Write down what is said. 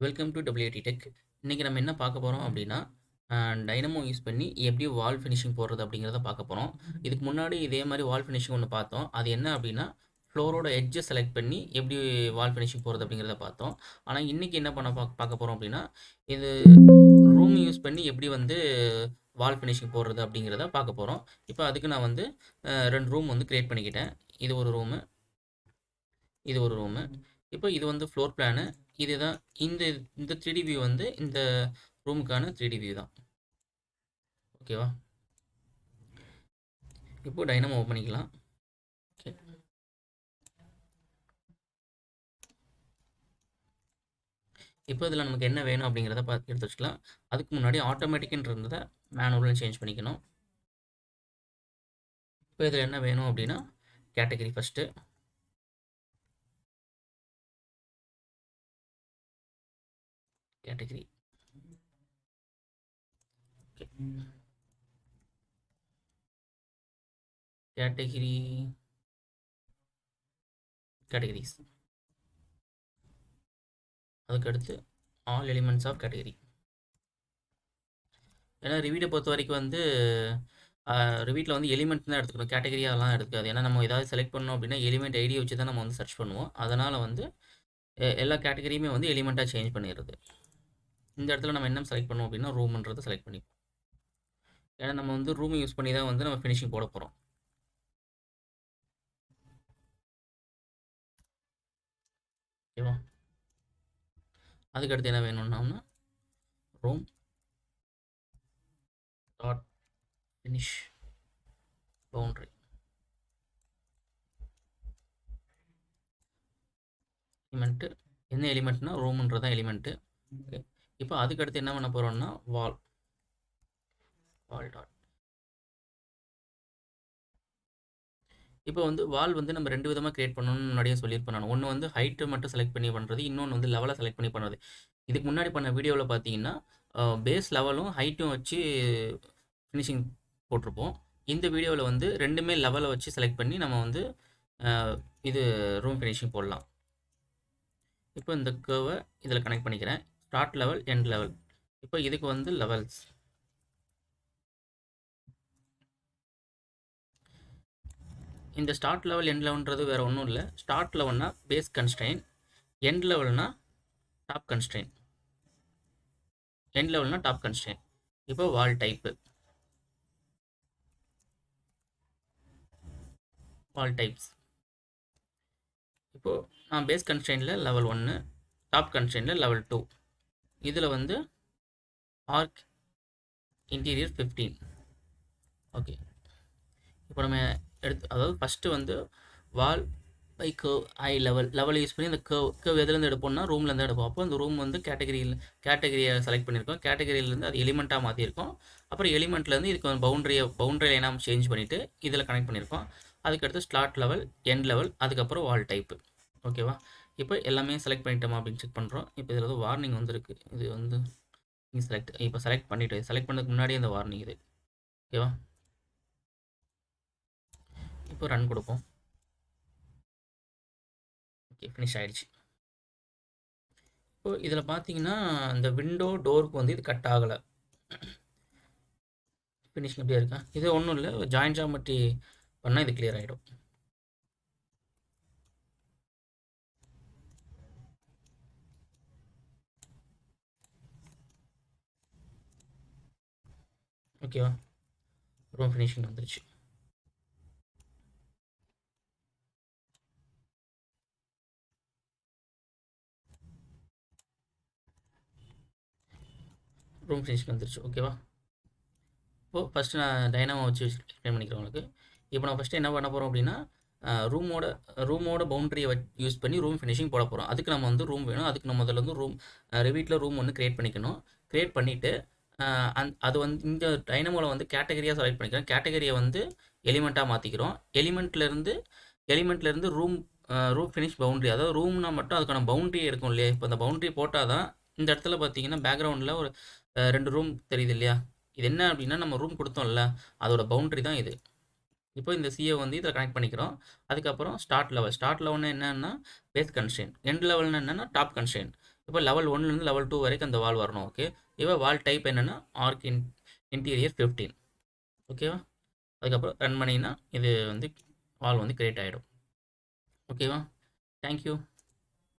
Welcome to WAT tech. இன்றைக்கி நம்ம என்ன பார்க்க போகிறோம் அப்படின்னா, டைனமோ யூஸ் பண்ணி எப்படி வால் ஃபினிஷிங் போடுறது அப்படிங்கிறத பார்க்க போகிறோம். இதுக்கு முன்னாடி இதே மாதிரி வால் ஃபினிஷிங் ஒன்று பார்த்தோம். அது என்ன அப்படின்னா, ஃப்ளோரோட எட்ஜை செலக்ட் பண்ணி எப்படி வால் ஃபினிஷிங் போடுறது அப்படிங்கிறத பார்த்தோம். ஆனால் இன்றைக்கி என்ன பண்ண பார்க்க போகிறோம் அப்படின்னா, இது ரூம் யூஸ் பண்ணி எப்படி வந்து வால் ஃபினிஷிங் போடுறது அப்படிங்கிறத பார்க்க போகிறோம். இப்போ அதுக்கு நான் வந்து 2 ரூம் வந்து க்ரியேட் பண்ணிக்கிட்டேன். இது ஒரு ரூமு, இது ஒரு ரூமு. இப்போ இது வந்து ஃப்ளோர் பிளானு. இதுதான் இந்த இந்த 3D வியூ வந்து இந்த ரூமுக்கான 3D வியூ தான். ஓகேவா? இப்போ டைனமோ ஓப்பன் பண்ணிக்கலாம். ஓகே, இப்போ இதில் நமக்கு என்ன வேணும் அப்படிங்கிறத பார்த்து எடுத்து வச்சுக்கலாம். அதுக்கு முன்னாடி ஆட்டோமேட்டிக்னு இருந்ததை மேனுவலில் சேஞ்ச் பண்ணிக்கணும். இப்போ இதில் என்ன வேணும் அப்படின்னா, category first. Category okay, categories. அதுக்கடுத்து ஆல் எலிமெண்ட்ஸ் ஆஃப் கேட்டகரி. ஏன்னா ரிவீட்டை பொறுத்த வரைக்கும் வந்து ரிவீட்டில் வந்து எலிமெண்ட் தான் எடுத்துக்கணும், கேட்டகரியாலாம் எடுத்துக்காது. ஏன்னா நம்ம ஏதாவது செலக்ட் பண்ணோம் அப்படின்னா எலிமெண்ட் ஐடியை வச்சு தான் நம்ம வந்து சர்ச் பண்ணுவோம். அதனால் வந்து எல்லா கேட்டகரியுமே வந்து எலிமெண்ட்டாக சேஞ்ச் பண்ணிடுறது. இந்த இடத்துல நம்ம என்ன செலக்ட் பண்ணுவோம் அப்படின்னா ரூம்ன்றதை செலக்ட் பண்ணிப்போம். ஏன்னா நம்ம வந்து ரூம் யூஸ் பண்ணி தான் வந்து நம்ம ஃபினிஷிங் போட போகிறோம். ஓகேவா? அதுக்கடுத்து என்ன வேணும்னா room dot finish boundary. Element என்ன எலிமெண்ட்னா ரூம்ன்றது தான் எலிமெண்ட்டு. ஓகே, இப்போ அதுக்கடுத்து என்ன பண்ண போகிறோம்னா வால் டாட். இப்போ வந்து வால் வந்து நம்ம 2 விதமாக கிரியேட் பண்ணணும்னு முன்னாடியே சொல்லியிருப்பேன் நான். ஒன்று வந்து ஹைட்டு மட்டும் செலக்ட் பண்ணி பண்ணுறது, இன்னொன்று வந்து லெவலை செலக்ட் பண்ணி பண்ணுறது. இதுக்கு முன்னாடி பண்ண வீடியோவில் பார்த்தீங்கன்னா பேஸ் லெவலும் ஹைட்டும் வச்சு ஃபினிஷிங் போட்டிருப்போம். இந்த வீடியோவில் வந்து ரெண்டுமே லெவலை வச்சு செலக்ட் பண்ணி நம்ம வந்து இது ரூம் ஃபினிஷிங் போடலாம். இப்போ இந்த கர்வை இதில் கனெக்ட் பண்ணிக்கிறேன். Start level, end level. இப்போ இதுக்கு வந்து லெவல்ஸ். இந்த ஸ்டார்ட் லெவல் எண்ட் லெவல்ன்றது வேறு ஒன்றும் இல்லை. ஸ்டார்ட் லெவல்னா பேஸ் கன்ஸ்ட்ரெயின், எண்ட் லெவல்னா டாப் கன்ஸ்ட்ரெயின். எண்ட் லெவல்னா டாப் கன்ஸ்ட்ரெயின். இப்போ வால் டைப்பு, வால் டைப்ஸ். இப்போது நான் பேஸ் கன்ஸ்ட்ரெயினில் லெவல் 1, டாப் கன்ஸ்ட்ரெயினில் லெவல் 2. இதில் வந்து ஆர்க் இன்டீரியர் 15. ஓகே, இப்போ நம்ம அதாவது ஃபஸ்ட்டு வந்து வால் பை கர்வ் ஐ லெவல் யூஸ் பண்ணி அந்த கர்வ் எதுலேருந்து எடுப்போம்னா ரூம்லேருந்து எடுப்போம். அப்போ அந்த ரூம் வந்து கேட்டகரியை செலக்ட் பண்ணியிருக்கோம். கேட்டகரியிலேருந்து அது எலிமெண்ட்டாக மாற்றிருக்கோம். அப்புறம் எலிமெண்ட்லேருந்து இதுக்கு பவுண்டரி லைனாக சேஞ்ச் பண்ணிவிட்டு இதில் கனெக்ட் பண்ணியிருக்கோம். அதுக்கடுத்து ஸ்டார்ட் லெவல், எண்ட் லெவல், அதுக்கப்புறம் வால் டைப்பு. ஓகேவா? இப்போ எல்லாமே செலக்ட் பண்ணிட்டோமா அப்படின்னு செக் பண்ணுறோம். இப்போ இதில் வந்து வார்னிங் வந்துருக்கு. இது வந்து இப்போ செலக்ட் பண்ணிவிட்டு செலக்ட் பண்ணதுக்கு முன்னாடியே இந்த வார்னிங் இது. ஓகேவா? இப்போ ரன் கொடுப்போம். ஓகே, ஃபினிஷ் ஆகிடுச்சு. இப்போ இதில் பார்த்தீங்கன்னா இந்த விண்டோ டோருக்கு வந்து இது கட் ஆகலை. ஃபினிஷிங் எப்படியா இருக்கா? இது ஒன்றும் இல்லை, ஜாயின் ஜாமெட்ரி பண்ணால் இது கிளியர் ஆகிடும். ஓகேவா? ரூம் ஃபினிஷிங் வந்துருச்சு. ரூம் ஃபினிஷிங் வந்துருச்சு. ஓகேவா? இப்போது ஃபஸ்ட்டு நான் டைனாமோ வச்சு எக்ஸ்பிளைன் பண்ணிக்கிறேன் உங்களுக்கு. இப்போ நான் ஃபஸ்ட்டு என்ன பண்ண போகிறோம் அப்படின்னா ரூமோட பவுண்டரியை யூஸ் பண்ணி ரூம் ஃபினிஷிங் போட போகிறோம். அதுக்கு நம்ம வந்து ரூம் வேணும். அதுக்கு நம்ம முதல்ல வந்து ரிவீட்டில் ரூம் ஒன்று க்ரியேட் பண்ணிக்கணும். க்ரியேட் பண்ணிவிட்டு அது வந்து இந்த டைனமோவில் வந்து கேட்டகரியாக செலக்ட் பண்ணிக்கிறோம். கேட்டகரியை வந்து எலிமெண்ட்டாக மாற்றிக்கிறோம். எலிமெண்ட்லேருந்து ரூம் ஃபினிஷ் பவுண்ட்ரி, அதாவது ரூம்னா மட்டும் அதுக்கான பவுண்ட்ரி இருக்கும் இல்லையா? இப்போ அந்த பவுண்ட்ரி போட்டால் தான் இந்த இடத்துல பார்த்தீங்கன்னா பேக்ரவுண்டில் ஒரு 2 ரூம் தெரியுது இல்லையா? இது என்ன அப்படின்னா நம்ம ரூம் கொடுத்தோம்ல, அதோட பவுண்ட்ரி தான் இது. இப்போ இந்த சிஏ வந்து இதில் கனெக்ட் பண்ணிக்கிறோம். அதுக்கப்புறம் ஸ்டார்ட் லெவல்னா என்னென்னா பேஸ் கன்ஸ்ட்ரெயின், எண்ட் லெவல்னா என்னென்னா டாப் கன்ஸ்ட்ரெயின். இப்போ லெவல் 1லேருந்து லெவல் 2 வரைக்கும் அந்த வால் வரணும். ஓகே. இப்போ வால் டைப் என்னென்னா ஆர்க் இன்டீரியர் 15. ஓகேவா? அதுக்கப்புறம் ரன் பண்ணிங்கன்னா இது வந்து வால் வந்து கிரியேட் ஆகிடும். ஓகேவா? தேங்க்யூ.